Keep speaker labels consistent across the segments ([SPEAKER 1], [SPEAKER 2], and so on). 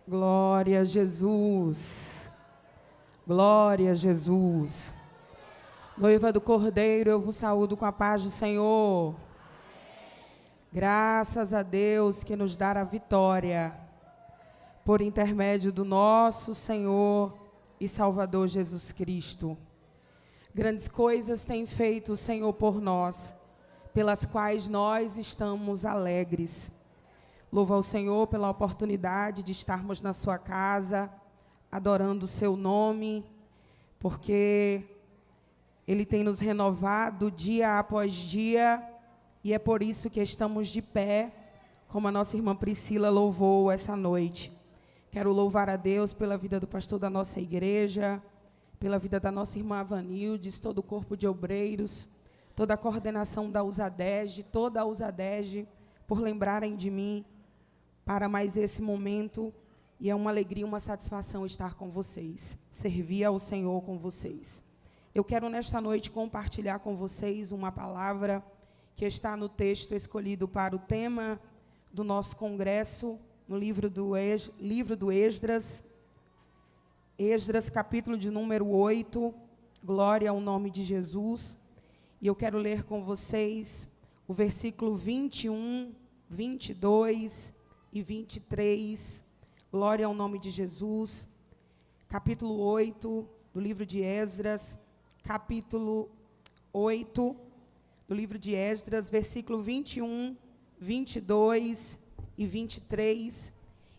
[SPEAKER 1] Glória a Jesus. Glória a Jesus. Noiva do Cordeiro, eu vos saúdo com a paz do Senhor. Graças a Deus que nos dá a vitória, por intermédio do nosso Senhor e Salvador Jesus Cristo. Grandes coisas tem feito o Senhor por nós, pelas quais nós estamos alegres. Louvo ao Senhor pela oportunidade de estarmos na sua casa, adorando o seu nome, porque Ele tem nos renovado dia após dia, e é por isso que estamos de pé, como a nossa irmã Priscila louvou essa noite. Quero louvar a Deus pela vida do pastor da nossa igreja, pela vida da nossa irmã Vanildes, todo o corpo de obreiros, toda a coordenação da USADEG, toda a USADEG, por lembrarem de mim para mais esse momento, e é uma alegria, uma satisfação estar com vocês, servir ao Senhor com vocês. Eu quero nesta noite compartilhar com vocês uma palavra que está no texto escolhido para o tema do nosso congresso, no livro do Esdras, Esdras, capítulo de número 8, glória ao nome de Jesus. E eu quero ler com vocês o versículo 21, 22 e 23, glória ao nome de Jesus, capítulo 8 do livro de Esdras, capítulo 8 do livro de Esdras, versículo 21, 22 e 23,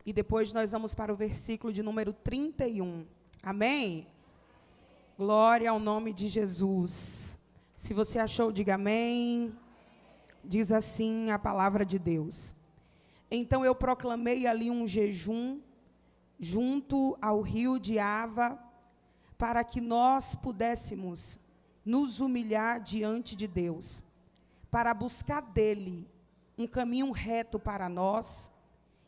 [SPEAKER 1] e depois nós vamos para o versículo de número 31, amém? Glória ao nome de Jesus. Se você achou, diga amém. Diz assim a palavra de Deus. Então eu proclamei ali um jejum, junto ao rio de Ava, para que nós pudéssemos nos humilhar diante de Deus, para buscar dele um caminho reto para nós,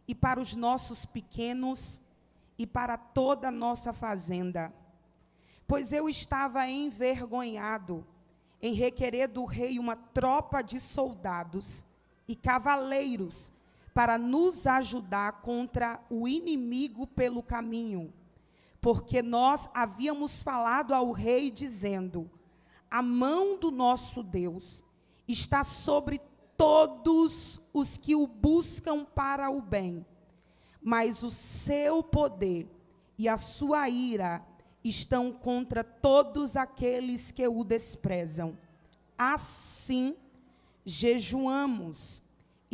[SPEAKER 1] e para os nossos pequenos, e para toda a nossa fazenda. Pois eu estava envergonhado em requerer do rei uma tropa de soldados e cavaleiros, para nos ajudar contra o inimigo pelo caminho, porque nós havíamos falado ao rei dizendo: a mão do nosso Deus está sobre todos os que o buscam para o bem, mas o seu poder e a sua ira estão contra todos aqueles que o desprezam. Assim, jejuamos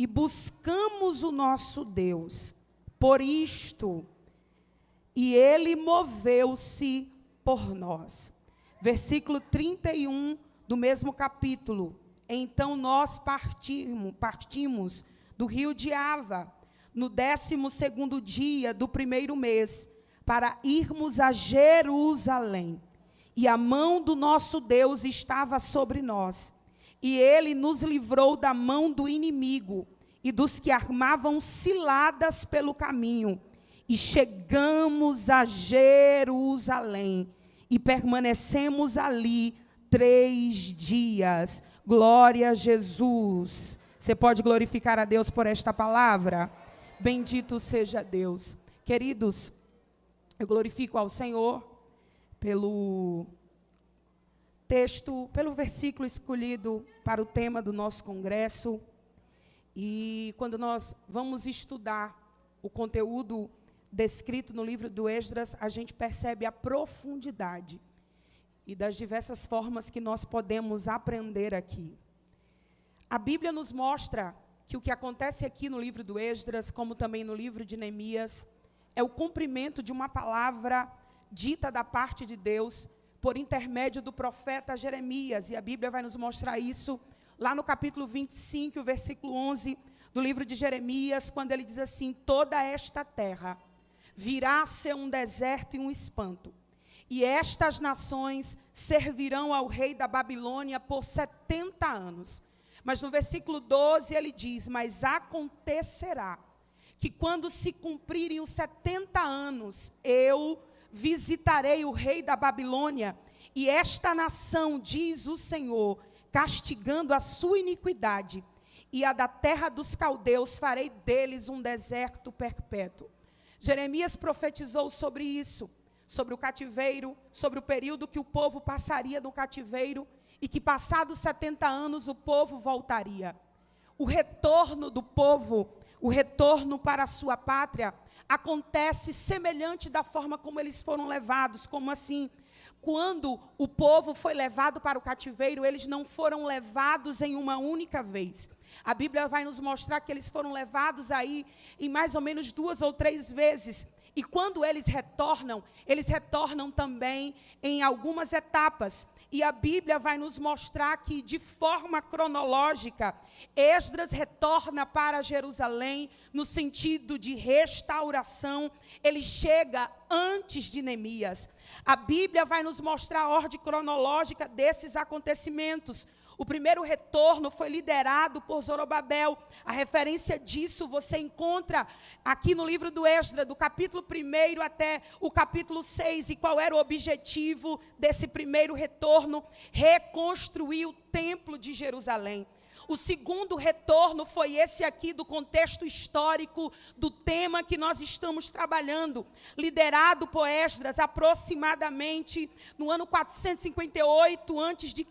[SPEAKER 1] e buscamos o nosso Deus por isto, e ele moveu-se por nós. Versículo 31 do mesmo capítulo. Então nós partimos do rio de Ava, no 12º dia do primeiro mês, para irmos a Jerusalém. E a mão do nosso Deus estava sobre nós, e ele nos livrou da mão do inimigo e dos que armavam ciladas pelo caminho. E chegamos a Jerusalém e permanecemos ali 3 dias. Glória a Jesus. Você pode glorificar a Deus por esta palavra? Bendito seja Deus. Queridos, eu glorifico ao Senhor pelo texto, pelo versículo escolhido para o tema do nosso congresso. E quando nós vamos estudar o conteúdo descrito no livro do Esdras, a gente percebe a profundidade e das diversas formas que nós podemos aprender aqui. A Bíblia nos mostra que o que acontece aqui no livro do Esdras, como também no livro de Neemias, é o cumprimento de uma palavra dita da parte de Deus por intermédio do profeta Jeremias, e a Bíblia vai nos mostrar isso lá no capítulo 25, versículo 11 do livro de Jeremias, quando ele diz assim: toda esta terra virá a ser um deserto e um espanto, e estas nações servirão ao rei da Babilônia por 70 anos. Mas no versículo 12 ele diz: mas acontecerá que quando se cumprirem os 70 anos, eu visitarei o rei da Babilônia, e esta nação, diz o Senhor, castigando a sua iniquidade, e a da terra dos caldeus farei deles um deserto perpétuo. Jeremias profetizou sobre isso, sobre o cativeiro, sobre o período que o povo passaria no cativeiro e que passados 70 anos o povo voltaria. O retorno do povo, o retorno para a sua pátria, acontece semelhante da forma como eles foram levados. Como assim? Quando o povo foi levado para o cativeiro, eles não foram levados em uma única vez. A Bíblia vai nos mostrar que eles foram levados aí em mais ou menos 2 ou 3 vezes. E quando eles retornam também em algumas etapas. E a Bíblia vai nos mostrar que, de forma cronológica, Esdras retorna para Jerusalém no sentido de restauração. Ele chega antes de Neemias. A Bíblia vai nos mostrar a ordem cronológica desses acontecimentos. O primeiro retorno foi liderado por Zorobabel. A referência disso você encontra aqui no livro do Esdras, do capítulo 1 até o capítulo 6. E qual era o objetivo desse primeiro retorno? Reconstruir o templo de Jerusalém. O segundo retorno foi esse aqui do contexto histórico do tema que nós estamos trabalhando, liderado por Esdras aproximadamente no ano 458 a.C.,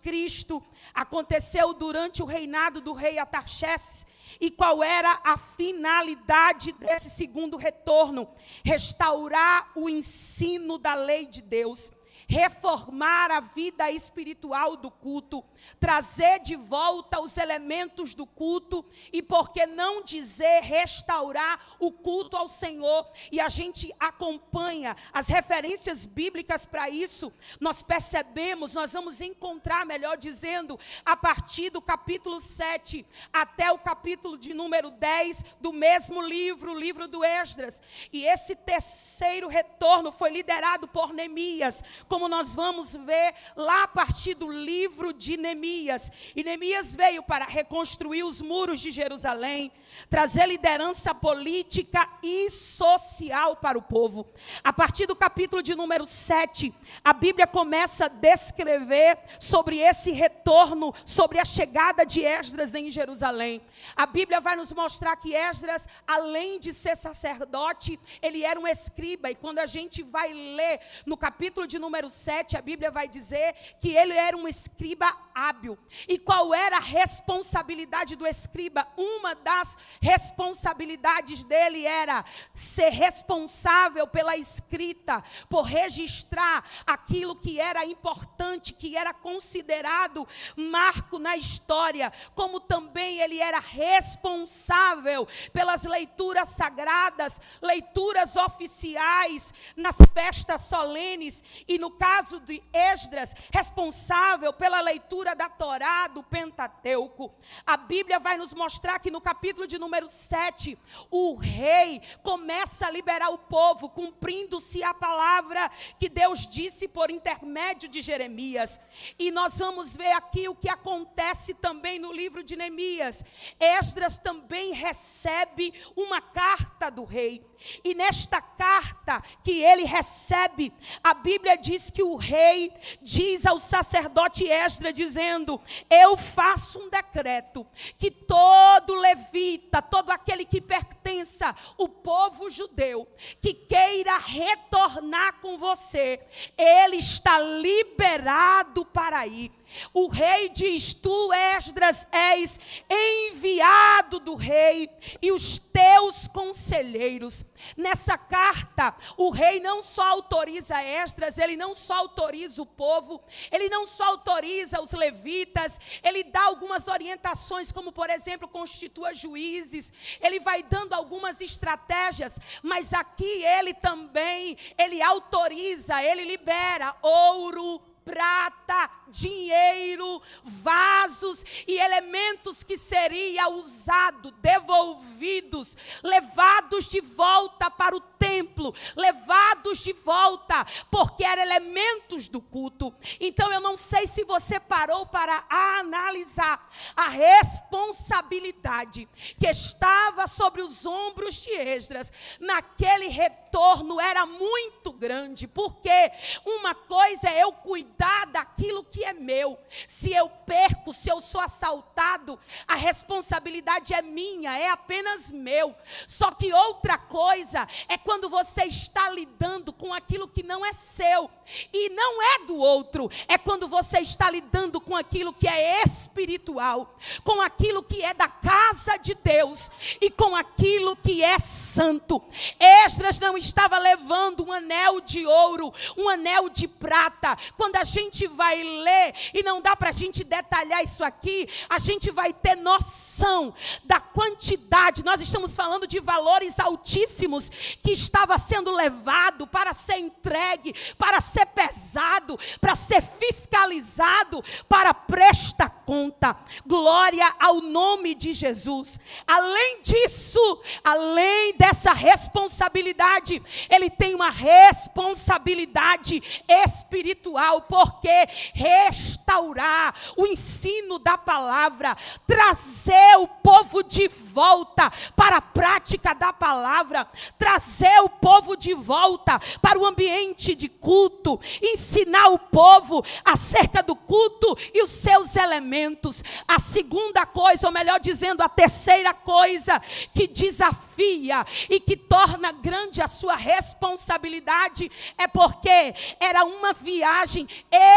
[SPEAKER 1] aconteceu durante o reinado do rei Artaxerxes. E qual era a finalidade desse segundo retorno? Restaurar o ensino da lei de Deus, reformar a vida espiritual do culto, trazer de volta os elementos do culto e, por que não dizer, restaurar o culto ao Senhor. E a gente acompanha as referências bíblicas para isso, nós percebemos, nós vamos encontrar, melhor dizendo, a partir do capítulo 7 até o capítulo de número 10 do mesmo livro, o livro do Esdras. E esse terceiro retorno foi liderado por Neemias, como nós vamos ver lá a partir do livro de Neemias. E Neemias veio para reconstruir os muros de Jerusalém, trazer liderança política e social para o povo. A partir do capítulo de número 7, a Bíblia começa a descrever sobre esse retorno, sobre a chegada de Esdras em Jerusalém. A Bíblia vai nos mostrar que Esdras, além de ser sacerdote, ele era um escriba. E quando a gente vai ler no capítulo de número 7, a Bíblia vai dizer que ele era um escriba hábil. E qual era a responsabilidade do escriba? Uma das responsabilidades dele era ser responsável pela escrita, por registrar aquilo que era importante, que era considerado marco na história, como também ele era responsável pelas leituras sagradas, leituras oficiais nas festas solenes, e no caso de Esdras, responsável pela leitura da Torá, do Pentateuco. A Bíblia vai nos mostrar que no capítulo de número 7, o rei começa a liberar o povo, cumprindo-se a palavra que Deus disse por intermédio de Jeremias. E nós vamos ver aqui o que acontece também no livro de Neemias. Esdras também recebe uma carta do rei. E nesta carta que ele recebe, a Bíblia diz que o rei diz ao sacerdote Esdras, dizendo: eu faço um decreto que todo levita, todo aquele que pertença ao povo judeu, que queira retornar com você, ele está liberado para ir. O rei diz: tu, Esdras, és enviado do rei e os teus conselheiros. Nessa carta, o rei não só autoriza Esdras, ele não só autoriza o povo, ele não só autoriza os levitas, ele dá algumas orientações, como por exemplo, constitua juízes, ele vai dando algumas estratégias, mas aqui ele também, ele autoriza, ele libera ouro, prata, dinheiro, vasos e elementos que seria usado, devolvidos, levados de volta para o templo, levados de volta, porque eram elementos do culto. Então eu não sei se você parou para analisar a responsabilidade que estava sobre os ombros de Esdras naquele retorno, era muito
[SPEAKER 2] grande, porque uma coisa é eu cuidar daquilo que é meu. Se eu perco, se eu sou assaltado, a responsabilidade é minha, é apenas meu. Só que outra coisa é quando você está lidando com aquilo que não é seu e não é do outro. É quando você está lidando com aquilo que é espiritual, com aquilo que é da casa de Deus e com aquilo que é santo. Esdras não estava levando um anel de ouro, um anel de prata. Quando a gente vai ler, e não dá para a gente detalhar isso aqui, a gente vai ter noção da quantidade. Nós estamos falando de valores altíssimos que estava sendo levado para ser entregue, para ser pesado, para ser fiscalizado, para prestar conta. Glória ao nome de Jesus. Além disso, além dessa responsabilidade, ele tem uma responsabilidade espiritual, porque restaurar o ensino da palavra, trazer o povo de volta para a prática da palavra, trazer o povo de volta para o ambiente de culto, ensinar o povo acerca do culto e os seus elementos. A segunda coisa, ou melhor dizendo, a terceira coisa que desafia e que torna grande a sua responsabilidade é porque era uma viagem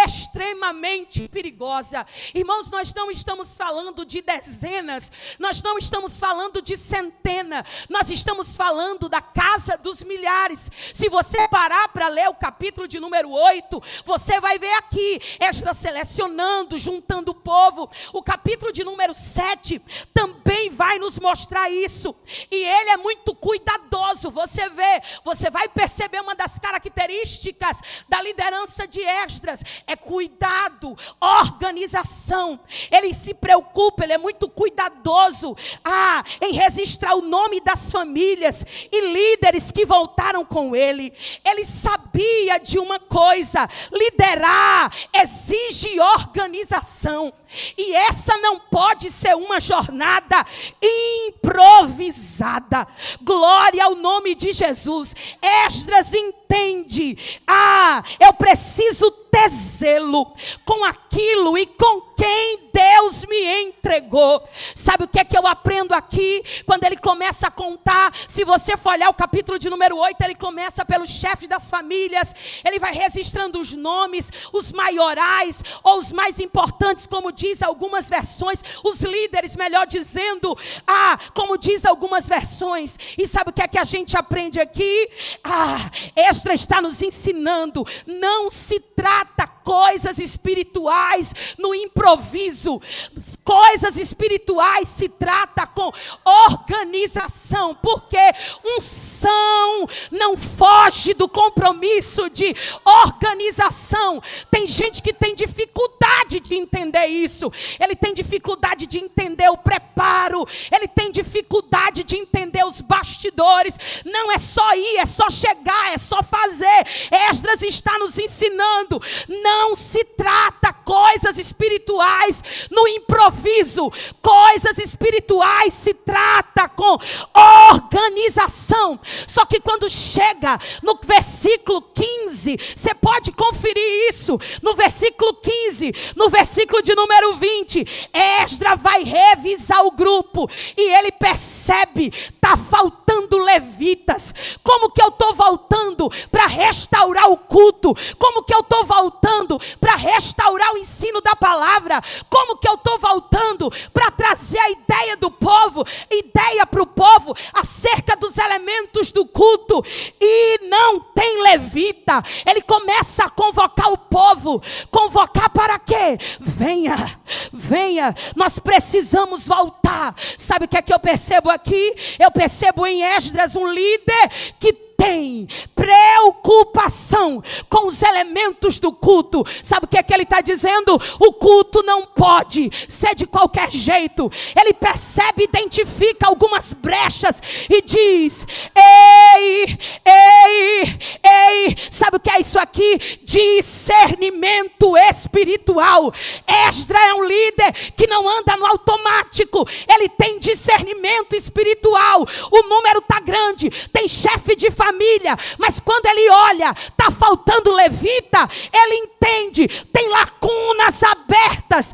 [SPEAKER 2] extremamente perigosa. Irmãos, nós não estamos falando de dezenas, nós não estamos falando de centenas, nós estamos falando da casa dos milhares. Se você parar para ler o capítulo de número 8, você vai ver aqui Esdras selecionando, juntando o povo. O capítulo de número 7 também vai nos mostrar isso, e ele é muito cuidadoso. Você vai perceber uma das características da liderança de Esdras, é cuidado, organização. Ele se preocupa, ele é muito cuidadoso em registrar o nome das famílias e líderes que voltaram com ele. Ele sabia de uma coisa: liderar exige organização, e essa não pode ser uma jornada improvisada. Glória ao nome de Jesus. Esdras entende: eu preciso ter zelo com aquilo e com quem Deus me entregou. Sabe o que é que eu aprendo aqui? Quando ele começa a contar, se você for olhar o capítulo de número 8, ele começa pelos chefes das famílias, ele vai registrando os nomes, os maiorais, ou os mais importantes, como diz algumas versões, os líderes, melhor dizendo, como diz algumas versões. E sabe o que é que a gente aprende aqui? Esdras está nos ensinando, não se trata coisas espirituais no improviso. Coisas espirituais se trata com organização, porque unção não foge do compromisso de organização. Tem gente que tem dificuldade de entender isso. Ele tem dificuldade de entender o preparo, ele tem dificuldade de entender os bastidores. Não é só ir, é só chegar, é só fazer. Esdras está nos ensinando: não se trata coisas espirituais no improviso. Coisas espirituais se trata com organização. Só que quando chega no versículo 15, você pode conferir isso. No versículo 15, no versículo de número 20, Esdras vai revisar o grupo e ele percebe: está faltando levitas. Como que eu estou voltando para restaurar o culto? Como que eu estou voltando para restaurar o ensino da palavra? Como que eu estou voltando para trazer a ideia do povo, ideia para o povo acerca dos elementos do culto? E não tem levita. Ele começa a convocar o povo. Convocar para quê? Venha, venha, nós precisamos voltar. Sabe o que é que eu percebo aqui? Eu percebo em Esdras um líder que tem preocupação com os elementos do culto. Sabe o que é que ele está dizendo? O culto não pode ser de qualquer jeito. Ele percebe, identifica algumas brechas e diz: ei, sabe o que é isso aqui? Discernimento espiritual. espiritual. Esdra é um líder que não anda no automático. Ele tem discernimento espiritual. O número está grande, tem chefe de família, mas quando ele olha, está faltando levita, ele entende, tem lacunas abertas,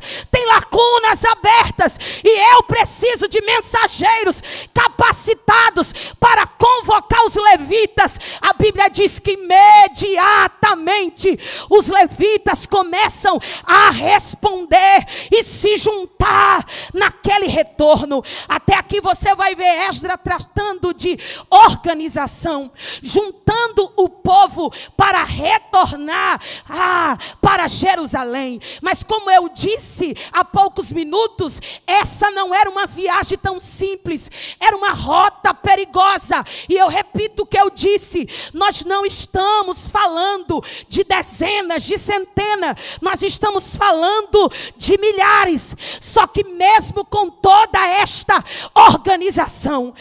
[SPEAKER 2] e eu preciso de mensageiros capacitados para convocar os levitas. A Bíblia diz que imediatamente os levitas começam a responder e se juntar naquele retorno. Até aqui você vai ver Esdra tratando de organização, juntando o povo para retornar para Jerusalém. Mas como eu disse há poucos minutos, essa não era uma viagem tão simples, era uma rota perigosa. E eu repito o que eu disse, nós não estamos falando de dezenas, de centenas, nós estamos falando de milhares. Só que mesmo com toda esta organização,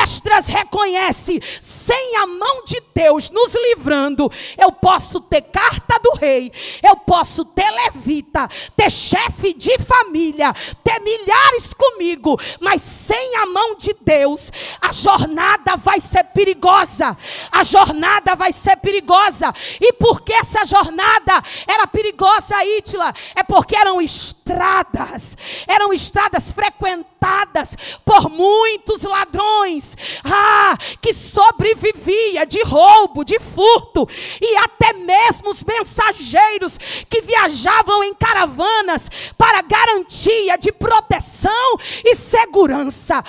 [SPEAKER 2] Esdras reconhece, sem a mão de Deus nos livrando, eu posso ter carta do rei, eu posso ter levita, ter chefe de família, ter milhares comigo, mas sem a mão de Deus, a jornada vai ser perigosa. A jornada vai ser perigosa. E por que essa jornada era perigosa, Ítila? É porque eram estradas frequentadas por muitos ladrões, que sobrevivia de roubo, de furto, e até mesmo os mensageiros que viajavam em caravanas para garantia de proteção e segurança.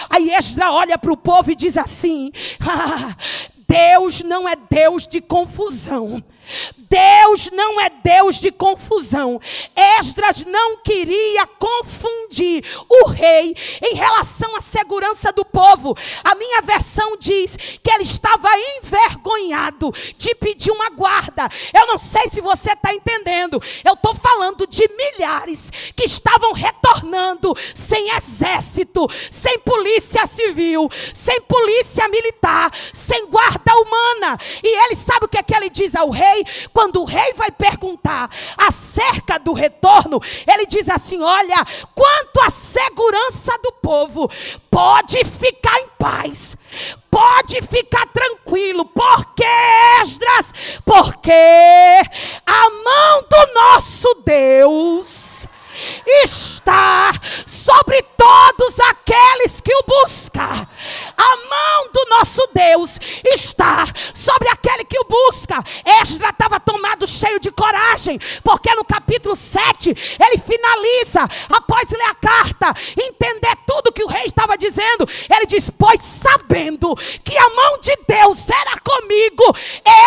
[SPEAKER 2] Aí Esdra olha para o povo e diz assim: Deus não é Deus de confusão. Deus não é Deus de confusão. Esdras não queria confundir o rei em relação à segurança do povo. A minha versão diz que ele estava envergonhado de pedir uma guarda. Eu não sei se você está entendendo. Eu estou falando de milhares que estavam retornando sem exército, sem polícia civil, sem polícia militar, sem guarda humana. E ele sabe o que é que ele diz ao rei? Quando o rei vai perguntar acerca do retorno, ele diz assim: olha, quanto à segurança do povo, pode ficar em paz, pode ficar tranquilo. Por quê, Esdras? Porque a mão do nosso Deus está sobre todos aqueles que o buscam. A mão do nosso Deus está sobre aquele que o busca. Esdras estava tomado cheio de coragem, porque no capítulo 7 ele finaliza, após ler a carta, entender tudo que o rei estava dizendo, ele diz: pois sabendo que a mão de Deus era comigo,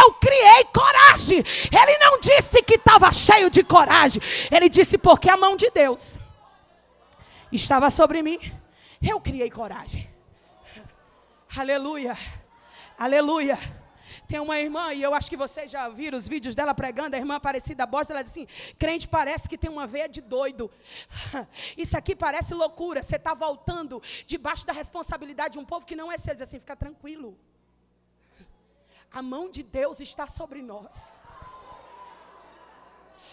[SPEAKER 2] eu criei coragem. Ele não disse que estava cheio de coragem, ele disse: porque a mão de Deus estava sobre mim, eu criei coragem. Aleluia, aleluia. Tem uma irmã, e eu acho que vocês já viram os vídeos dela pregando, a irmã Aparecida Borges, ela diz assim: crente parece que tem uma veia de doido. Isso aqui parece loucura, você está voltando debaixo da responsabilidade de um povo que não é seu. Ele diz assim: fica tranquilo, a mão de Deus está sobre nós.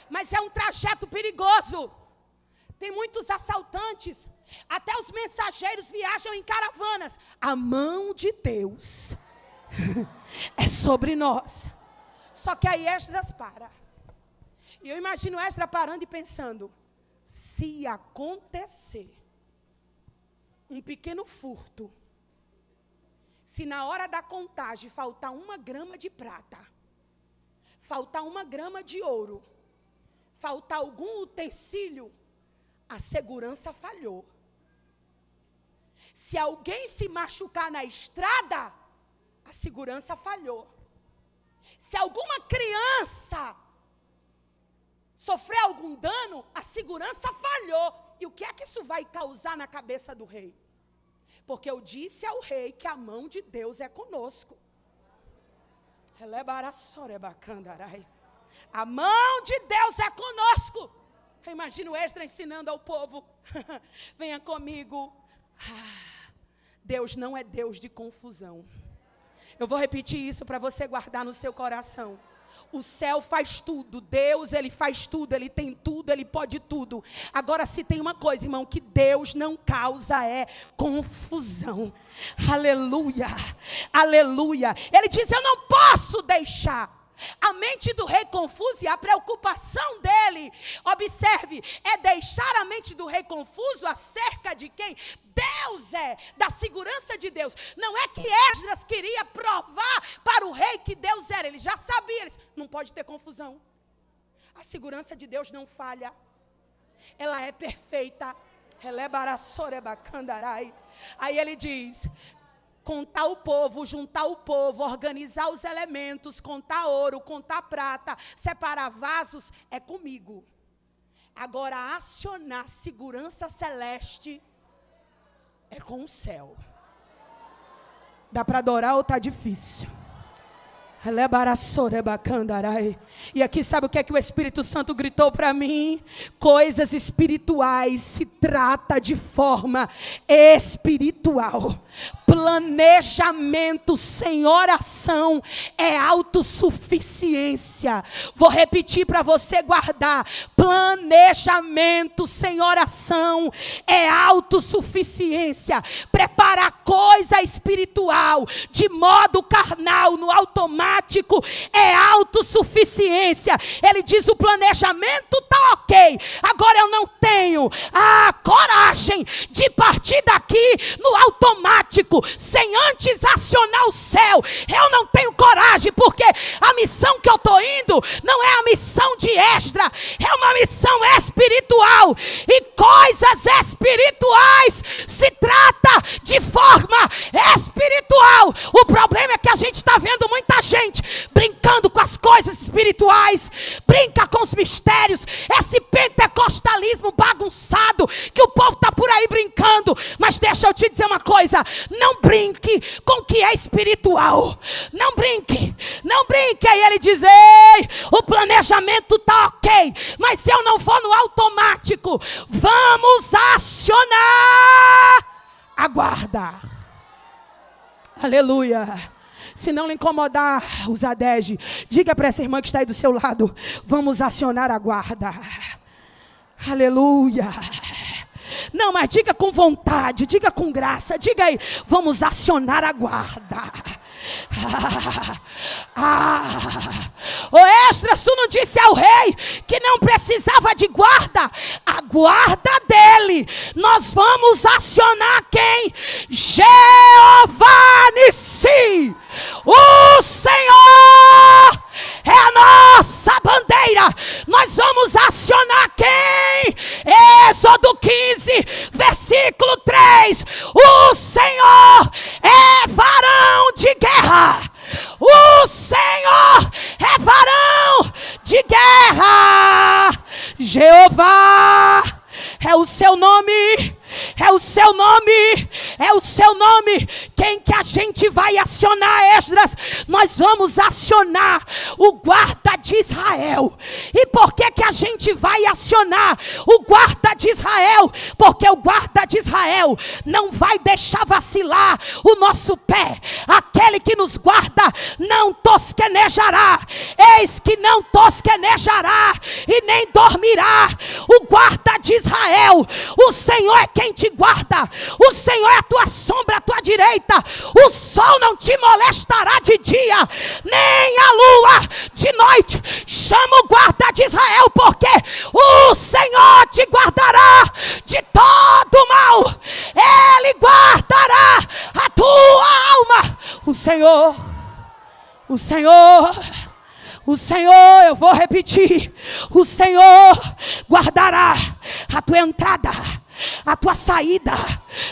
[SPEAKER 2] Mas é um trajeto perigoso, tem muitos assaltantes, até os mensageiros viajam em caravanas. A mão de Deus é sobre nós. Só que aí Esdras para. E eu imagino Esdras parando e pensando: se acontecer um pequeno furto, se na hora da contagem faltar 1 grama de prata, faltar 1 grama de ouro, faltar algum utensílio, a segurança falhou. Se alguém se machucar na estrada, a segurança falhou. Se alguma criança sofrer algum dano, a segurança falhou. E o que é que isso vai causar na cabeça do rei? Porque eu disse ao rei que a mão de Deus é conosco. A mão de Deus é conosco. Eu imagino Esdras ensinando ao povo: venha comigo. Deus não é Deus de confusão. Eu vou repetir isso para você guardar no seu coração. O céu faz tudo, Deus, Ele faz tudo, Ele tem tudo, Ele pode tudo. Agora, se tem uma coisa, irmão, que Deus não causa é confusão. Aleluia, aleluia. Ele diz, eu não posso deixar a mente do rei confusa, e a preocupação dele, observe, é deixar a mente do rei confuso acerca de quem Deus é, da segurança de Deus. Não é que Esdras queria provar para o rei que Deus era, ele já sabia, ele disse, não pode ter confusão. A segurança de Deus não falha, ela é perfeita. Aí ele diz, contar o povo, juntar o povo, organizar os elementos, contar ouro, contar prata, separar vasos, é comigo. Agora, acionar segurança celeste é com o céu. Dá para adorar ou está difícil? E aqui sabe o que é que o Espírito Santo gritou para mim? Coisas espirituais se trata de forma espiritual. Planejamento sem oração é autossuficiência. Vou repetir para você guardar. Planejamento sem oração é autossuficiência. Preparar coisa espiritual de modo carnal, no automático, é autossuficiência. Ele diz, o planejamento está ok, agora eu não tenho a coragem de partir daqui no automático, sem antes acionar o céu. Eu não tenho coragem, porque a missão que eu estou indo não é a missão de Esdras, é uma missão espiritual, e coisas espirituais se trata de forma espiritual. O problema é que a gente está vendo muita gente brincando com as coisas espirituais, brinca com os mistérios, esse pentecostalismo bagunçado que o povo está por aí brincando. Mas deixa eu te dizer uma coisa, não brinque com o que é espiritual, não brinque, não brinque. Aí ele diz, ei, o planejamento está ok, mas eu não vou no automático, vamos acionar a guarda. Aleluia. Se não lhe incomodar, os adege, diga para essa irmã que está aí do seu lado, vamos acionar a guarda. Aleluia. Não, mas diga com vontade, diga com graça, diga aí, vamos acionar a guarda. O Esdras, tu não disse ao rei que não precisava de guarda? A guarda dele, nós vamos acionar quem? Jeová Nissi, o Senhor é a nossa bandeira. Nós vamos acionar quem? Êxodo 15, versículo 3. O Senhor é varão de guerra. O Senhor é varão de guerra. Jeová é o seu nome. É o seu nome, é o seu nome. Quem que a gente vai acionar, Esdras? Nós vamos acionar o guarda de Israel. E por que que a gente vai acionar o guarda de Israel? Porque o guarda de Israel não vai deixar vacilar o nosso pé. Aquele que nos guarda não tosquenejará. Eis que não tosquenejará e nem dormirá. O guarda de Israel, o Senhor é quem te guarda. O Senhor é a tua sombra, a tua direita. O sol não te molestará de dia, nem a lua de noite. Chama o guarda de Israel, porque o Senhor te guardará de todo mal. Ele guardará a tua alma. O Senhor, eu vou repetir, o Senhor guardará a tua entrada, a tua saída,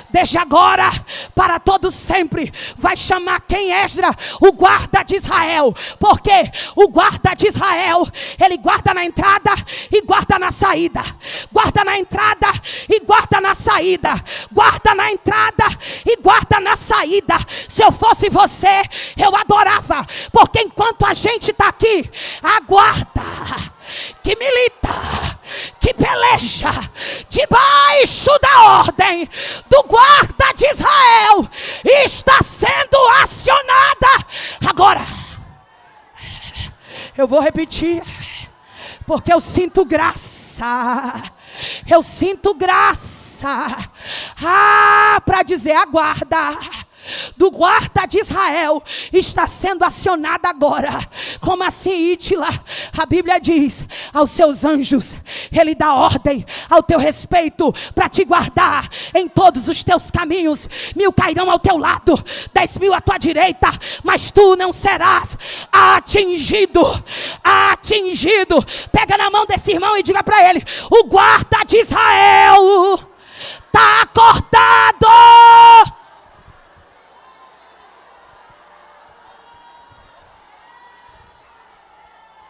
[SPEAKER 2] desde agora para todo sempre. Vai chamar quem? Esdras, o guarda de Israel. Porque o guarda de Israel, ele guarda na entrada e guarda na saída. Guarda na entrada e guarda na saída. Guarda na entrada e guarda na saída. Se eu fosse você, eu adorava. Porque enquanto a gente está aqui, a guarda que milita, que peleja debaixo da ordem do guarda de Israel, está sendo acionada agora. Eu vou repetir. Porque eu sinto graça. Eu sinto graça. Para dizer, aguarda. Do guarda de Israel está sendo acionada agora. Como assim, Ítila? A Bíblia diz: aos seus anjos ele dá ordem ao teu respeito para te guardar em todos os teus caminhos. 1000 cairão ao teu lado, 10.000 à tua direita, mas tu não serás atingido. Atingido. Pega na mão desse irmão e diga para ele: o guarda de Israel está acordado.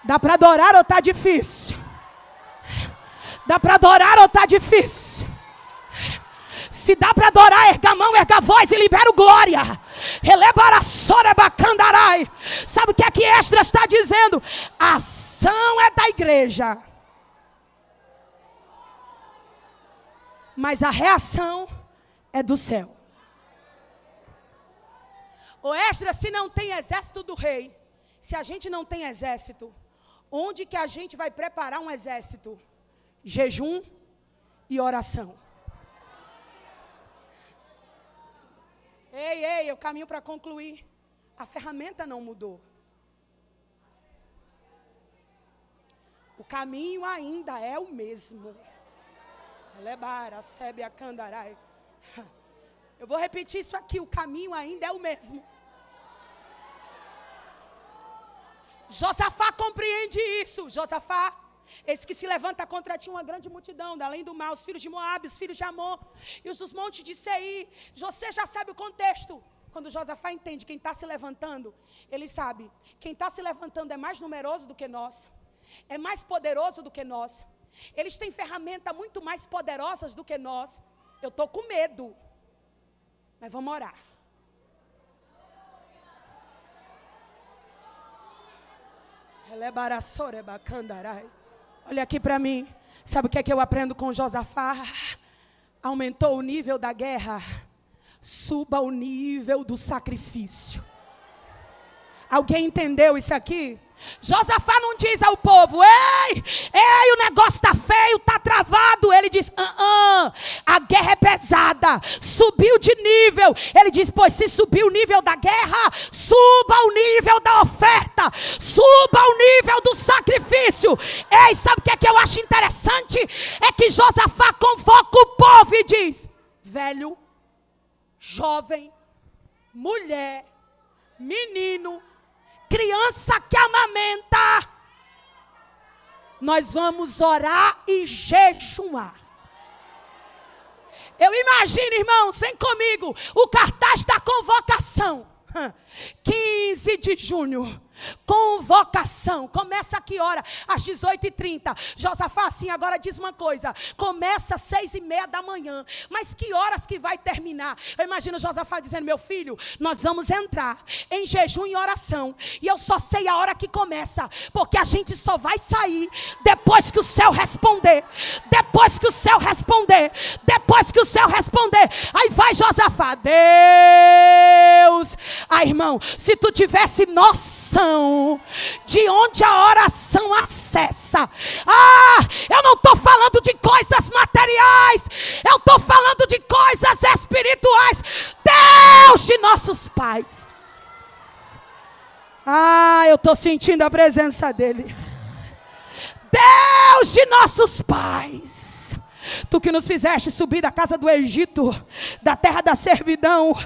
[SPEAKER 2] Dá para adorar ou está difícil? Dá para adorar ou está difícil? Se dá para adorar, erga a mão, erga a voz e libera o glória. Sabe o que é que Esdras está dizendo? A ação é da igreja, mas a reação é do céu. Ô Esdras, se não tem exército do rei, se a gente não tem exército, onde que a gente vai preparar um exército? Jejum e oração. Ei, eu caminho para concluir. A ferramenta não mudou. O caminho ainda é o mesmo. Eu vou repetir isso aqui. O caminho ainda é o mesmo. Josafá compreende isso. Josafá, esse que se levanta contra ti uma grande multidão, da além do mar, os filhos de Moabe, os filhos de Amon, e os dos montes de Seir. Você já sabe o contexto. Quando Josafá entende quem está se levantando, ele sabe, quem está se levantando é mais numeroso do que nós, é mais poderoso do que nós. Eles têm ferramentas muito mais poderosas do que nós. Eu estou com medo, mas vamos orar. Olha aqui para mim. Sabe o que é que eu aprendo com Josafá? Aumentou o nível da guerra, suba o nível do sacrifício. Alguém entendeu isso aqui? Josafá não diz ao povo: ei, o negócio está feio, está travado. Ele diz: a guerra é pesada, subiu de nível. Ele diz: pois se subiu o nível da guerra, suba o nível da oferta, suba o nível do sacrifício. Ei, sabe o que é que eu acho interessante? É que Josafá convoca o povo e diz: velho, jovem, mulher, menino, criança que amamenta, nós vamos orar e jejuar. Eu imagino, irmãos, vem comigo, o cartaz da convocação. 15 de junho, convocação. Começa a que hora? Às 18h30. Josafá, assim, agora diz uma coisa: começa às 6h30 da manhã. Mas que horas que vai terminar? Eu imagino Josafá dizendo: meu filho, nós vamos entrar em jejum e oração, e eu só sei a hora que começa, porque a gente só vai sair depois que o céu responder. Depois que o céu responder. Depois que o céu responder. Aí vai Josafá: Deus. Irmão, se tu tivesse noção de onde a oração acessa. Eu não estou falando de coisas materiais, eu estou falando de coisas espirituais. Deus de nossos pais. Eu estou sentindo a presença dele. Deus de nossos pais. Tu que nos fizeste subir da casa do Egito, da terra da servidão,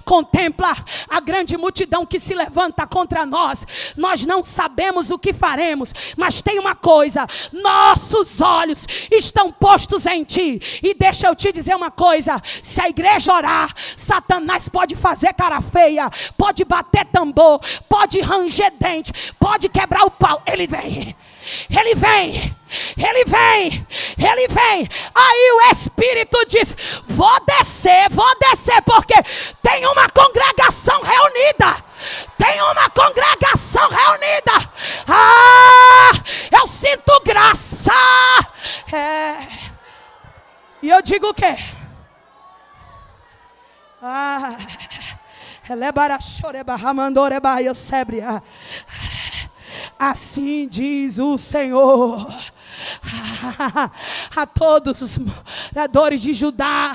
[SPEAKER 2] contempla a grande multidão que se levanta contra nós. Nós não sabemos o que faremos, mas tem uma coisa: nossos olhos estão postos em ti. E deixa eu te dizer uma coisa: se a igreja orar, Satanás pode fazer cara feia, pode bater tambor, pode ranger dente, pode quebrar o pau. Ele vem. Ele vem, ele vem, ele vem. Aí o Espírito diz: vou descer, porque tem uma congregação reunida. Tem uma congregação reunida. Eu sinto graça. E eu digo o quê?
[SPEAKER 1] Assim diz o Senhor a todos os moradores de Judá,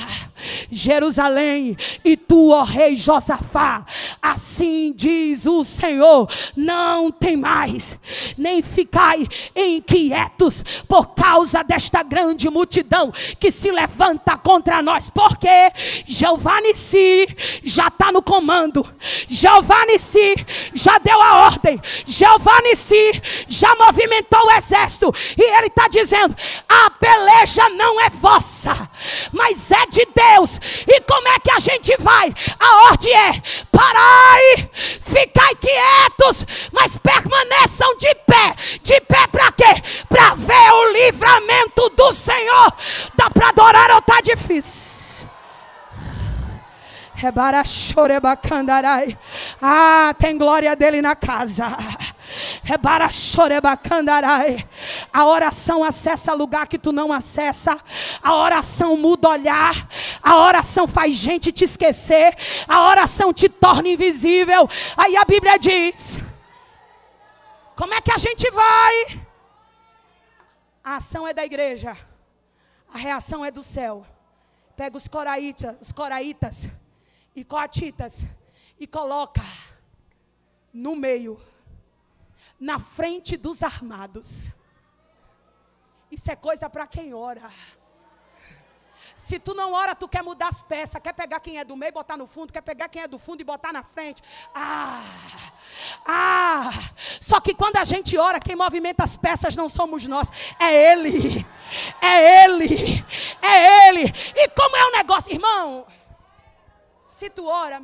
[SPEAKER 1] Jerusalém, e tu, ó rei Josafá, assim diz o Senhor: não temais, nem ficai inquietos por causa desta grande multidão que se levanta contra nós, porque Jeová Nissi já está no comando, Jeová Nissi já deu a ordem, Jeová Nissi já movimentou o exército, e ele está dizendo: a peleja não é vossa, mas é de Deus. E como é que a gente vai? A ordem é: parai, ficai quietos, mas permaneçam de pé. De pé para quê? Para ver o livramento do Senhor. Dá para adorar ou está difícil? Ah, tem glória dele na casa. A oração acessa lugar que tu não acessa. A oração muda olhar. A oração faz gente te esquecer. A oração te torna invisível. Aí a Bíblia diz: como é que a gente vai? A ação é da igreja, a reação é do céu. Pega os coraitas e coatitas e coloca no meio, na frente dos armados. Isso é coisa para quem ora. Se tu não ora, tu quer mudar as peças, quer pegar quem é do meio e botar no fundo, quer pegar quem é do fundo e botar na frente. Só que quando a gente ora, quem movimenta as peças não somos nós, é Ele. É Ele. É Ele. E como é o negócio, irmão? Se tu ora,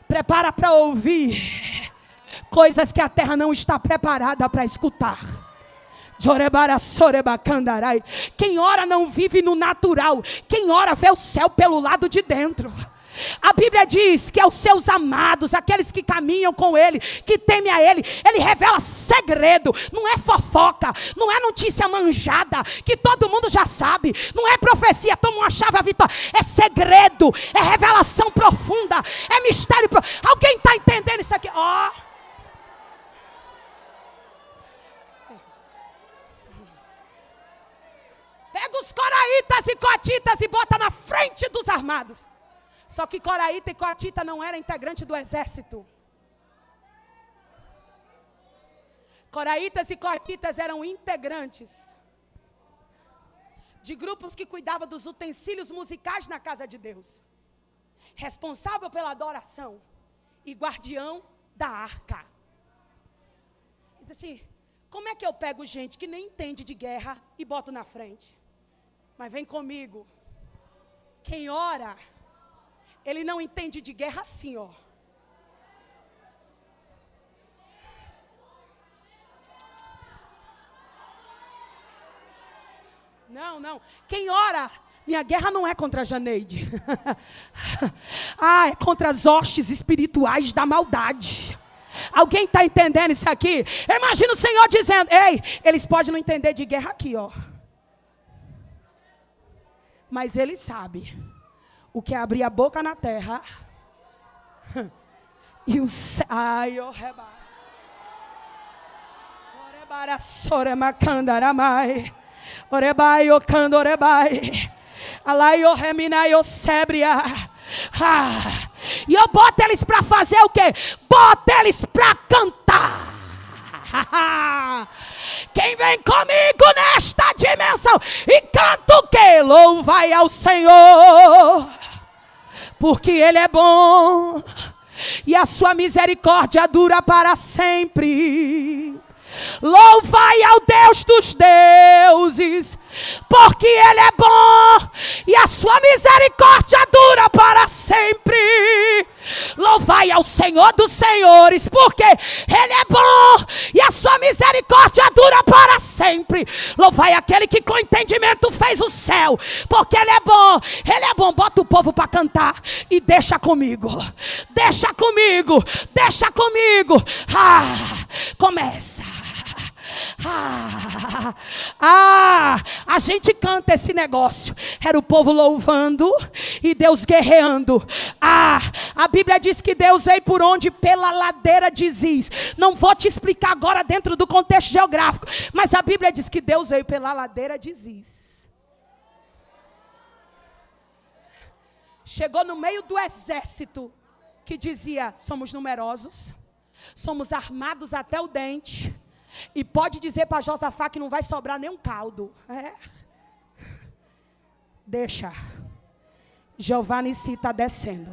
[SPEAKER 1] prepara para ouvir coisas que a terra não está preparada para escutar. Quem ora não vive no natural. Quem ora vê o céu pelo lado de dentro. A Bíblia diz que aos seus amados, aqueles que caminham com Ele, que temem a Ele, Ele revela segredo. Não é fofoca, não é notícia manjada, que todo mundo já sabe. Não é profecia, toma uma chave a vitória. É segredo, é revelação profunda, é mistério profundo. Alguém está entendendo isso aqui? Pega os coraitas e coatitas e bota na frente dos armados. Só que coraíta e coatita não eram integrantes do exército. Coraitas e coatitas eram integrantes de grupos que cuidavam dos utensílios musicais na casa de Deus. Responsável pela adoração e guardião da arca. Diz assim: como é que eu pego gente que nem entende de guerra e boto na frente? Mas vem comigo. Quem ora, ele não entende de guerra assim, ó. Não. Quem ora, minha guerra não é contra a Janeide. É contra as hostes espirituais da maldade. Alguém está entendendo isso aqui? Imagina o Senhor dizendo: ei, eles podem não entender de guerra aqui, ó. Mas Ele sabe o que é abrir a boca na terra e o céu. E eu boto eles para fazer o quê? Boto eles para cantar. Quem vem comigo nesta dimensão e canta o quê? Louvai ao Senhor, porque Ele é bom e a sua misericórdia dura para sempre. Louvai ao Deus dos deuses, porque Ele é bom e a sua misericórdia dura para sempre. Louvai ao Senhor dos senhores, porque Ele é bom e a sua misericórdia dura para sempre. Louvai aquele que com entendimento fez o céu, porque Ele é bom. Ele é bom. Bota o povo para cantar e deixa comigo. Deixa comigo. Deixa comigo. Começa
[SPEAKER 2] A gente canta esse negócio. Era o povo louvando e Deus guerreando. A Bíblia diz que Deus veio por onde? Pela ladeira de Ziz. Não vou te explicar agora dentro do contexto geográfico, mas a Bíblia diz que Deus veio pela ladeira de Ziz. Chegou no meio do exército que dizia: somos numerosos, somos armados até o dente, e pode dizer para Josafá que não vai sobrar nem um caldo. Deixa, Jeová Nissi está descendo.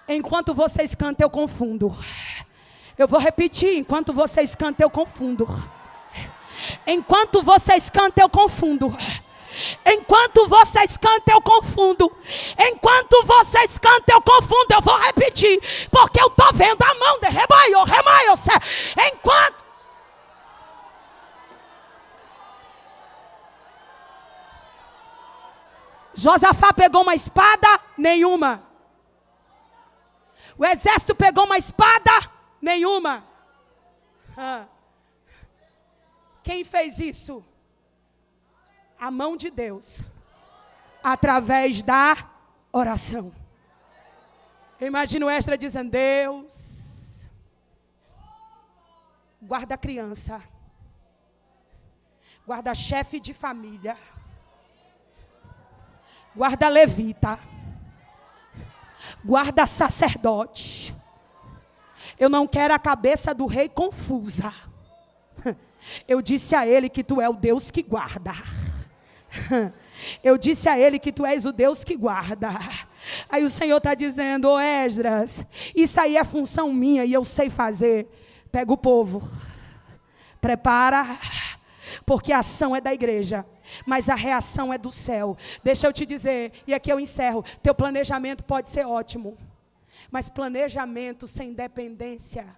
[SPEAKER 2] Enquanto vocês cantam, eu confundo. Eu vou repetir: enquanto vocês cantam, eu confundo. Enquanto vocês cantam, eu confundo. Enquanto vocês cantam, eu confundo. Enquanto vocês cantam, eu confundo. Eu vou repetir, porque eu estou vendo a mão de remaio. Enquanto Josafá pegou uma espada, nenhuma. O exército pegou uma espada, nenhuma. Quem fez isso? A mão de Deus, através da oração. Eu imagino Esdras dizendo: Deus, guarda a criança, guarda chefe de família, guarda levita, guarda sacerdote. Eu não quero a cabeça do rei confusa. Eu disse a ele que tu é o Deus que guarda. Eu disse a ele que tu és o Deus que guarda. Aí o Senhor está dizendo: ô Esdras, isso aí é função minha e eu sei fazer. Pega o povo, prepara, porque a ação é da igreja, mas a reação é do céu. Deixa eu te dizer, e aqui eu encerro: teu planejamento pode ser ótimo, mas planejamento sem dependência.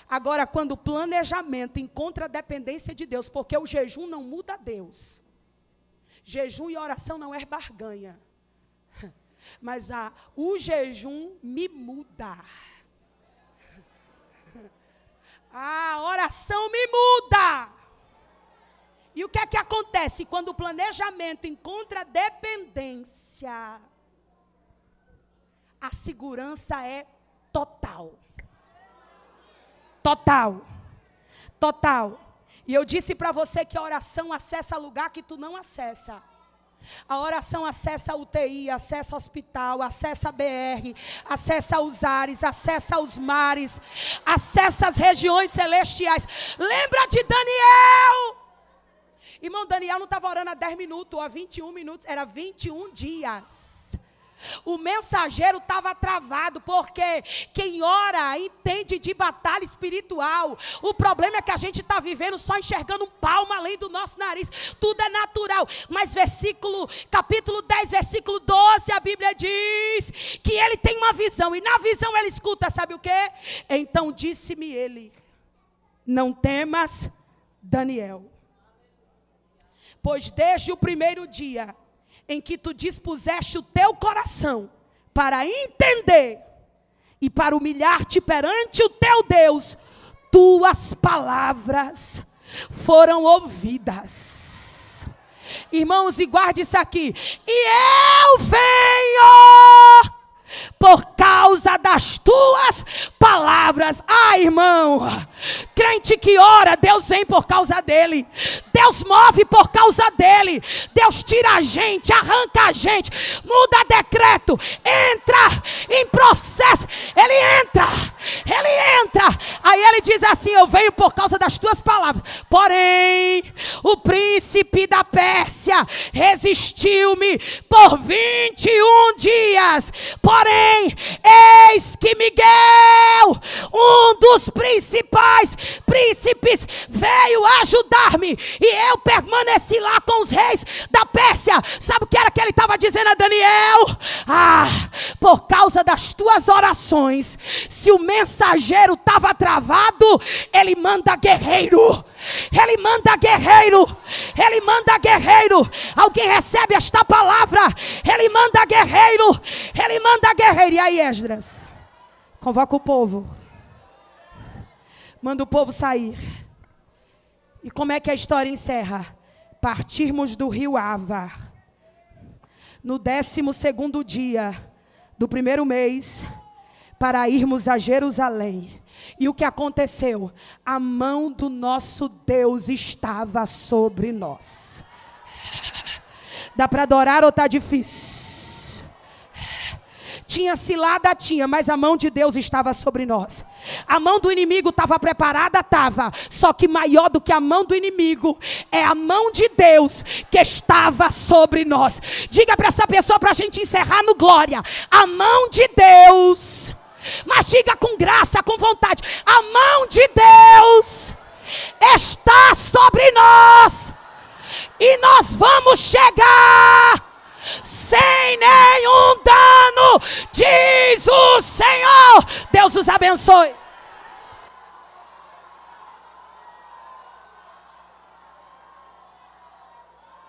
[SPEAKER 2] Agora, quando o planejamento encontra a dependência de Deus, porque o jejum não muda Deus. Jejum e oração não é barganha. Mas o jejum me muda. A oração me muda. E o que é que acontece? Quando o planejamento encontra dependência, a segurança é total. Total. E eu disse para você que a oração acessa lugar que tu não acessa. A oração acessa a UTI, acessa o hospital, acessa a BR, acessa os ares, acessa os mares, acessa as regiões celestiais. Lembra de Daniel? Irmão, Daniel não estava orando há 10 minutos ou há 21 minutos, era 21 dias. O mensageiro estava travado, porque quem ora entende de batalha espiritual. O problema é que a gente está vivendo só enxergando um palmo além do nosso nariz. Tudo é natural. Mas capítulo 10, versículo 12, a Bíblia diz que ele tem uma visão, e na visão ele escuta, sabe o quê? Então disse-me ele: não temas, Daniel, pois desde o primeiro dia em que tu dispuseste o teu coração para entender e para humilhar-te perante o teu Deus, tuas palavras foram ouvidas. Irmãos, e guarde isso aqui: e eu venho por causa das tuas palavras. Irmão, crente que ora, Deus vem por causa dele. Deus move por causa dele. Deus tira a gente, arranca a gente, muda decreto, entra em processo. Ele entra. Aí ele diz assim: eu venho por causa das tuas palavras. Porém, o príncipe da Pérsia resistiu-me por 21 dias. Porém, eis que Miguel, um dos principais príncipes, veio ajudar-me, e eu permaneci lá com os reis da Pérsia. Sabe o que era que ele estava dizendo a Daniel? Por causa das tuas orações, se o mensageiro estava travado, ele manda guerreiro. Alguém recebe esta palavra? Ele manda guerreiro. E aí, Esdras,
[SPEAKER 1] Convoca o povo. Manda o povo sair. E como é que a história encerra? Partirmos do rio Ava. No 12º dia do primeiro mês, para irmos a Jerusalém. E o que aconteceu? A mão do nosso Deus estava sobre nós. Dá para adorar ou está difícil? Tinha cilada, tinha, mas a mão de Deus estava sobre nós. A mão do inimigo estava preparada, estava. Só que maior do que a mão do inimigo é a mão de Deus que estava sobre nós. Diga para essa pessoa, para a gente encerrar no glória. A mão de Deus, mas diga com graça, com vontade. A mão de Deus está sobre nós. E nós vamos chegar sem nenhum dano, diz o Senhor. Deus os abençoe.